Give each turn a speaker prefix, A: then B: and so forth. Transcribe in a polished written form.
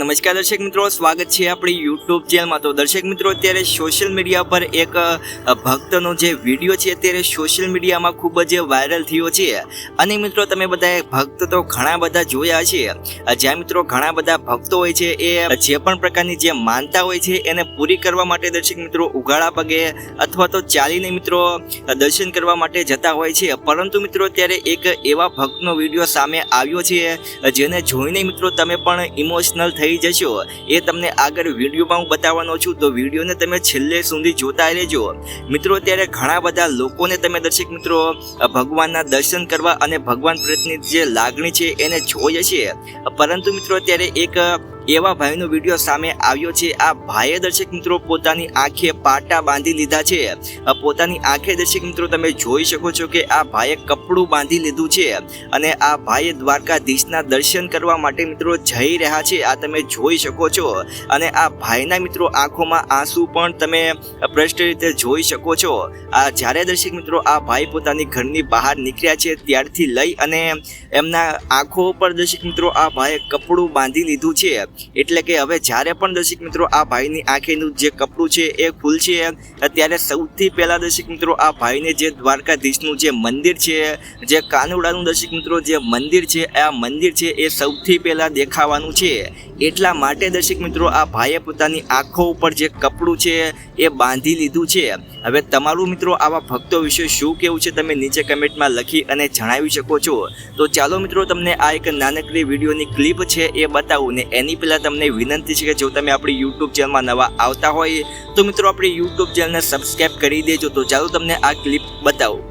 A: નમસ્કાર દર્શક મિત્રો, સ્વાગત છે આપણી યુટ્યુબ ચેનલમાં। તો દર્શક મિત્રો, અત્યારે સોશિયલ મીડિયા પર એક ભક્તનો જે વિડીયો છે અત્યારે સોશિયલ મીડિયામાં ખૂબ જ વાયરલ થયો છે। અને મિત્રો તમે બધા ભક્ત તો ઘણા બધા જોયા છે, જ્યાં મિત્રો ઘણા બધા ભક્તો હોય છે એ જે પણ પ્રકારની જે માનતા હોય છે એને પૂરી કરવા માટે દર્શક મિત્રો ઉઘાડા પગે અથવા તો ચાલીને મિત્રો દર્શન કરવા માટે જતા હોય છે। પરંતુ મિત્રો અત્યારે એક એવા ભક્તનો વિડીયો સામે આવ્યો છે જેને જોઈને મિત્રો તમે પણ ઇમોશનલ થઈ જશો। એ તમને આગળ વિડીયોમાં હું બતાવવાનો છું, તો વિડીયોને તમે છેલ્લે સુધી જોતા રહેજો। મિત્રો અત્યારે ઘણા બધા લોકોને તમે દર્શક મિત્રો ભગવાનના દર્શન કરવા અને ભગવાન પ્રત્યેની જે લાગણી છે એને જોઈએ છે, પરંતુ મિત્રો અત્યારે એક એવા ભાઈનો વિડીયો સામે આવ્યો છે। આ ભાઈએ દર્શક મિત્રો પોતાની આંખે પાટા બાંધી લીધા છે। પોતાની આંખે દર્શક મિત્રો તમે જોઈ શકો છો કે આ ભાઈએ કપડું બાંધી લીધું છે અને આ ભાઈએ દ્વારકાધીશના દર્શન કરવા માટે મિત્રો જઈ રહ્યા છે, આ તમે જોઈ શકો છો। અને આ ભાઈના મિત્રો આંખોમાં આંસુ પણ તમે સ્પષ્ટ રીતે જોઈ શકો છો। આ જ્યારે દર્શક મિત્રો આ ભાઈ પોતાની ઘરની બહાર નીકળ્યા છે ત્યારથી લઈ અને એમના આંખો પર દર્શક મિત્રો આ ભાઈએ કપડું બાંધી લીધું છે। એટલે કે હવે જ્યારે પણ દર્શક મિત્રો આ ભાઈની આંખેનું જે કપડું છે એ ખુલશે ત્યારે સૌથી પહેલાં દર્શક મિત્રો આ ભાઈને જે દ્વારકાધીશનું જે મંદિર છે, જે કાનુડાનું દર્શક મિત્રો જે મંદિર છે, આ મંદિર છે એ સૌથી પહેલાં દેખાવાનું છે। એટલા માટે દર્શક મિત્રો આ ભાઈએ પોતાની આંખો ઉપર જે કપડું છે એ બાંધી લીધું છે। હવે તમારું મિત્રો આવા ભક્તો વિશે શું કહેવું છે તમે નીચે કમેન્ટમાં લખી અને જણાવી શકો છો। તો ચાલો મિત્રો તમને આ એક નાનકડી વિડીયોની ક્લિપ છે એ બતાવું ને એની પહેલાં તમને વિનંતી છે કે જો તમે આપણી યુટ્યુબ ચેનલમાં નવા આવતા હોય તો મિત્રો આપણી યુટ્યુબ ચેનલને સબસ્ક્રાઈબ કરી દેજો। તો ચાલો તમને આ ક્લિપ બતાવું।